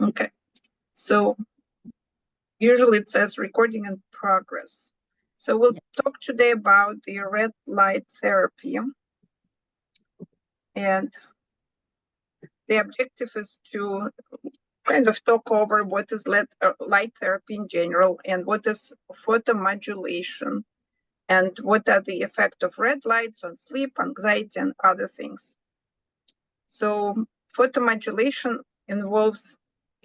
Okay, so usually it says recording in progress. So we'll talk today about the red light therapy. And the objective is to kind of talk over what is light therapy in general and what is photomodulation and what are the effects of red lights on sleep, anxiety, and other things. So photomodulation involves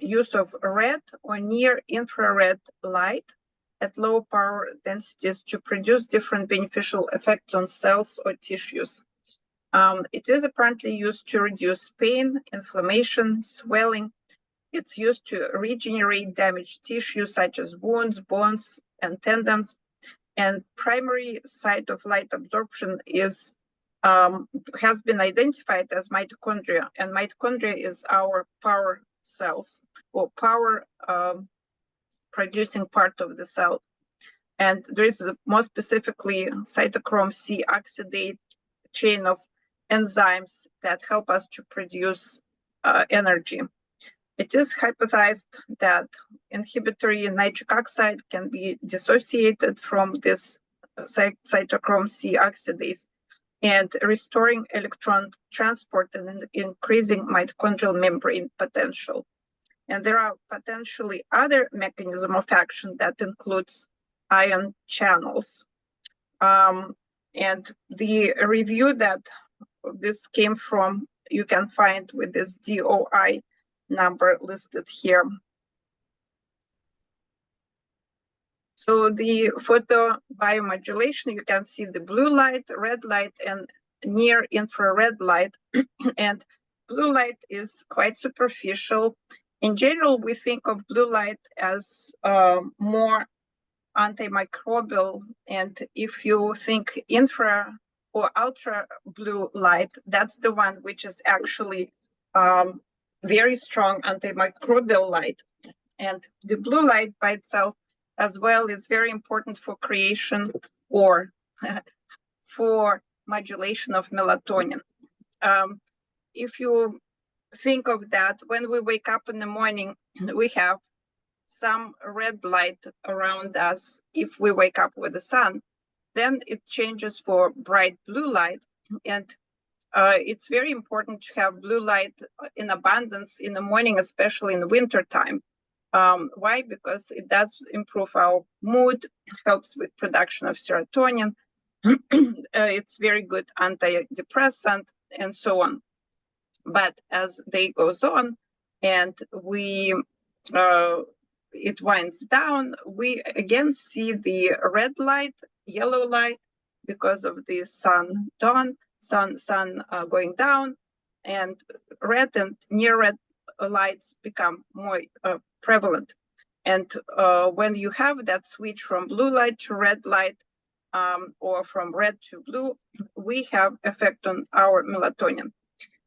use of red or near infrared light at low power densities to produce different beneficial effects on cells or tissues. It is apparently used to reduce pain, inflammation, swelling. It's used to regenerate damaged tissue such as wounds, bones, and tendons. And primary site of light absorption is has been identified as mitochondria, and mitochondria is our power cells or power producing part of the cell. And there is more specifically cytochrome C oxidase chain of enzymes that help us to produce energy. It is hypothesized that inhibitory nitric oxide can be dissociated from this cytochrome C oxidase and restoring electron transport and increasing mitochondrial membrane potential. And there are potentially other mechanisms of action that includes ion channels. And the review that this came from, you can find with this DOI number listed here. So the photobiomodulation, you can see the blue light, red light, and near infrared light. And blue light is quite superficial. In general, we think of blue light as more antimicrobial. And if you think infra or ultra blue light, that's the one which is actually very strong antimicrobial light. And the blue light by itself as well is very important for creation or for modulation of melatonin. If you think of that, when we wake up in the morning, we have some red light around us. If we wake up with the sun, then it changes for bright blue light. And it's very important to have blue light in abundance in the morning, especially in the winter time. Why? Because it does improve our mood, helps with production of serotonin. It's very good antidepressant and so on. But as day goes on and it winds down, we again see the red light, yellow light because of the sun going down, and red and near red lights become more prevalent. And when you have that switch from blue light to red light or from red to blue, we have effect on our melatonin.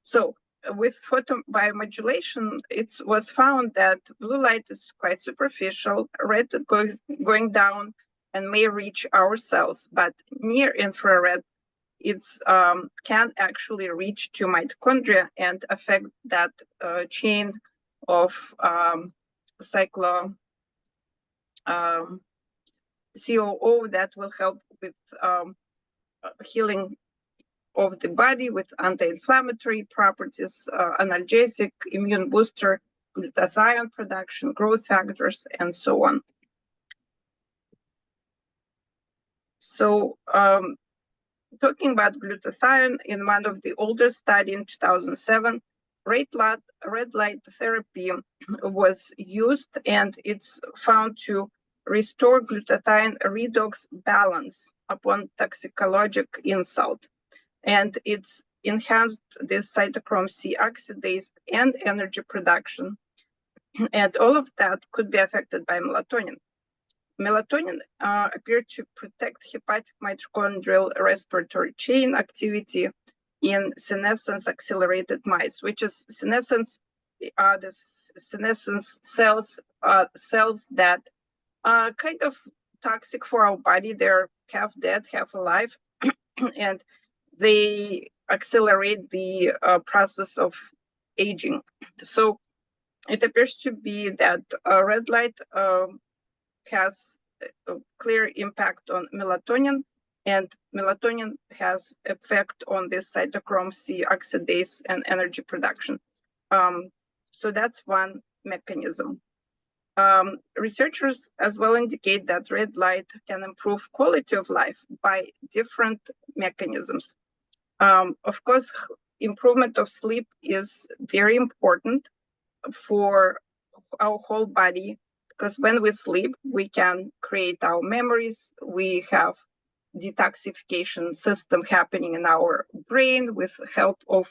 So with photobiomodulation, it was found that blue light is quite superficial, red going down and may reach our cells, but near infrared, it can actually reach to mitochondria and affect that chain of COO that will help with healing of the body with anti-inflammatory properties, analgesic, immune booster, glutathione production, growth factors, and so on. So talking about glutathione, in one of the older studies in 2007, red light therapy was used, and it's found to restore glutathione redox balance upon toxicologic insult. And it's enhanced this cytochrome C oxidase and energy production. And all of that could be affected by melatonin. Melatonin appeared to protect hepatic mitochondrial respiratory chain activity in senescence accelerated mice, which is senescence are the senescence cells that are kind of toxic for our body. They're half dead, half alive, and they accelerate the process of aging. So it appears to be that red light has a clear impact on melatonin, and melatonin has effect on this cytochrome C oxidase and energy production. So that's one mechanism. Researchers as well indicate that red light can improve quality of life by different mechanisms. Of course, improvement of sleep is very important for our whole body, because when we sleep, we can create our memories. We have detoxification system happening in our brain with help of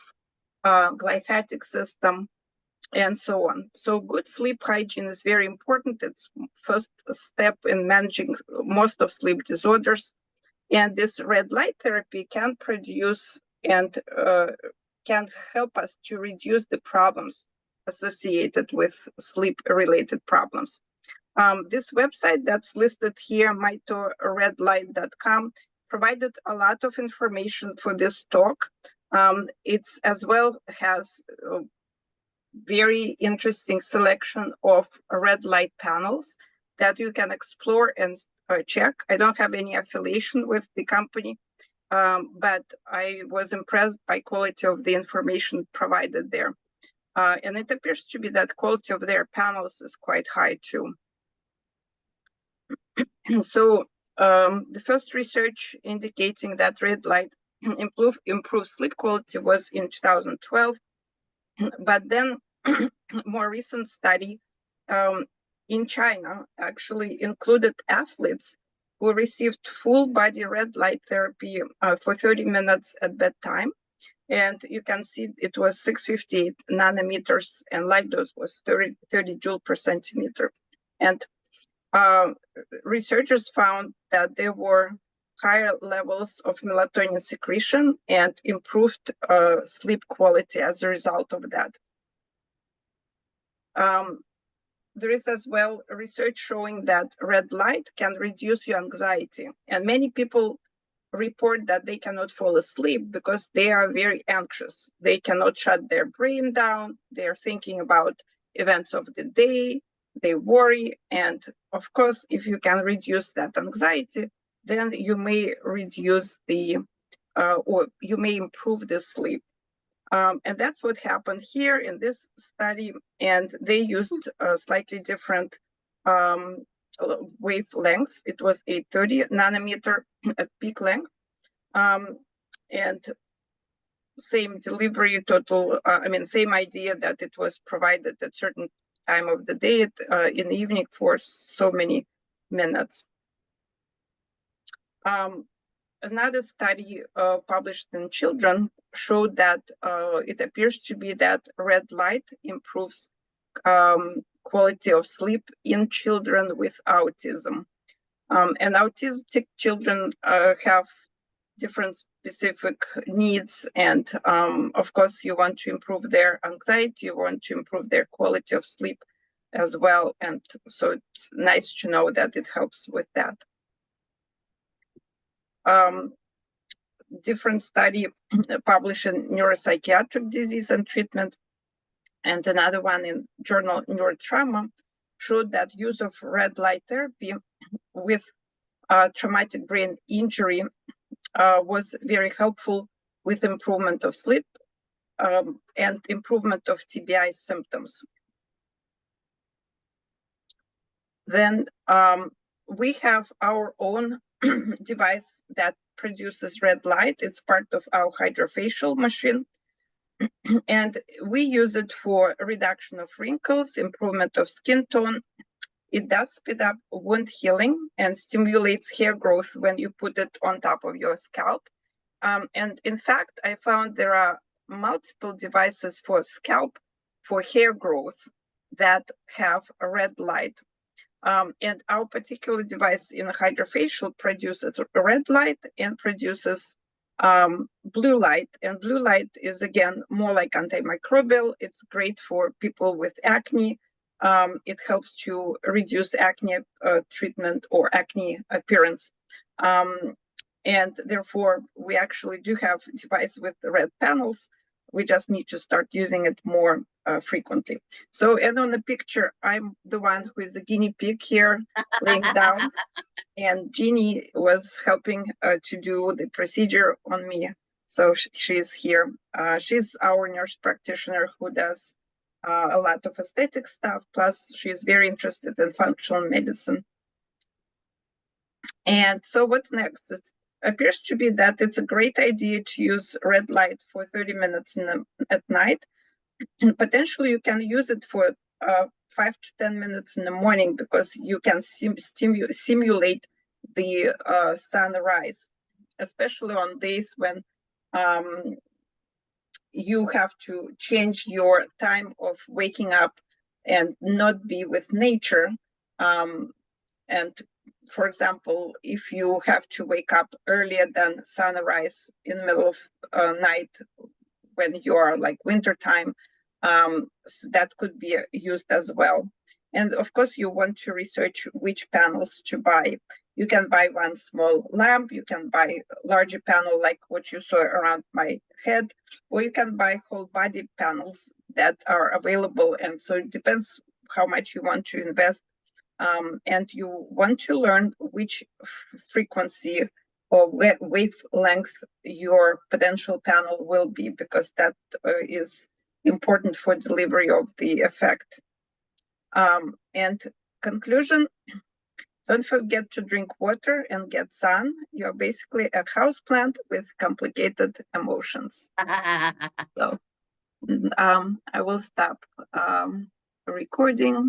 glymphatic system and so on. So good sleep hygiene is very important. It's first step in managing most of sleep disorders. And this red light therapy can produce and can help us to reduce the problems associated with sleep-related problems. This website that's listed here, mitoredlight.com, provided a lot of information for this talk. It's as well has very interesting selection of red light panels that you can explore and check. I don't have any affiliation with the company, but I was impressed by quality of the information provided there. And it appears to be that quality of their panels is quite high too. So the first research indicating that red light improves sleep quality was in 2012. But then more recent study in China actually included athletes who received full body red light therapy for 30 minutes at bedtime. And you can see it was 658 nanometers and light dose was 30 joule per centimeter. And researchers found that there were higher levels of melatonin secretion and improved sleep quality as a result of that. There is as well research showing that red light can reduce your anxiety. And many people report that they cannot fall asleep because they are very anxious. They cannot shut their brain down. They're thinking about events of the day. They worry. And of course, if you can reduce that anxiety, then you may reduce the, or you may improve the sleep. And that's what happened here in this study. And they used a slightly different wavelength. It was a 30 nanometer at peak length. And same delivery total, same idea that it was provided at certain time of the day in the evening for so many minutes. Another study published in Children showed that it appears to be that red light improves quality of sleep in children with autism. And autistic children have different specific needs. And of course, you want to improve their anxiety, you want to improve their quality of sleep as well. And so it's nice to know that it helps with that. Different study published in Neuropsychiatric Disease and Treatment, and another one in journal Neurotrauma showed that use of red light therapy with traumatic brain injury was very helpful with improvement of sleep and improvement of TBI symptoms. Then we have our own device that produces red light. It's part of our hydrofacial machine. And we use it for reduction of wrinkles, improvement of skin tone. It does speed up wound healing and stimulates hair growth when you put it on top of your scalp. And in fact, I found there are multiple devices for scalp for hair growth that have a red light. And our particular device in hydrofacial produces red light and produces blue light. And blue light is, again, more like antimicrobial. It's great for people with acne. It helps to reduce acne treatment or acne appearance. And therefore, we actually do have a device with the red panels We just need to start using it more frequently. So, and on the picture, I'm the one who is the guinea pig here, laying down, and Jeannie was helping to do the procedure on me. So she's here. She's our nurse practitioner who does a lot of aesthetic stuff. Plus, she's very interested in functional medicine. And so what's next? It appears to be that it's a great idea to use red light for 30 minutes at night. And potentially you can use it for 5 to 10 minutes in the morning, because you can simulate the sunrise, especially on days when you have to change your time of waking up and not be with nature. And for example, if you have to wake up earlier than sunrise in the middle of night when you are like wintertime, so that could be used as well. And of course, you want to research which panels to buy. You can buy one small lamp, you can buy a larger panel like what you saw around my head, or you can buy whole body panels that are available. And so it depends how much you want to invest. And you want to learn which frequency or wavelength your potential panel will be, because that is important for delivery of the effect. And conclusion, don't forget to drink water and get sun. You're basically a houseplant with complicated emotions. So I will stop recording.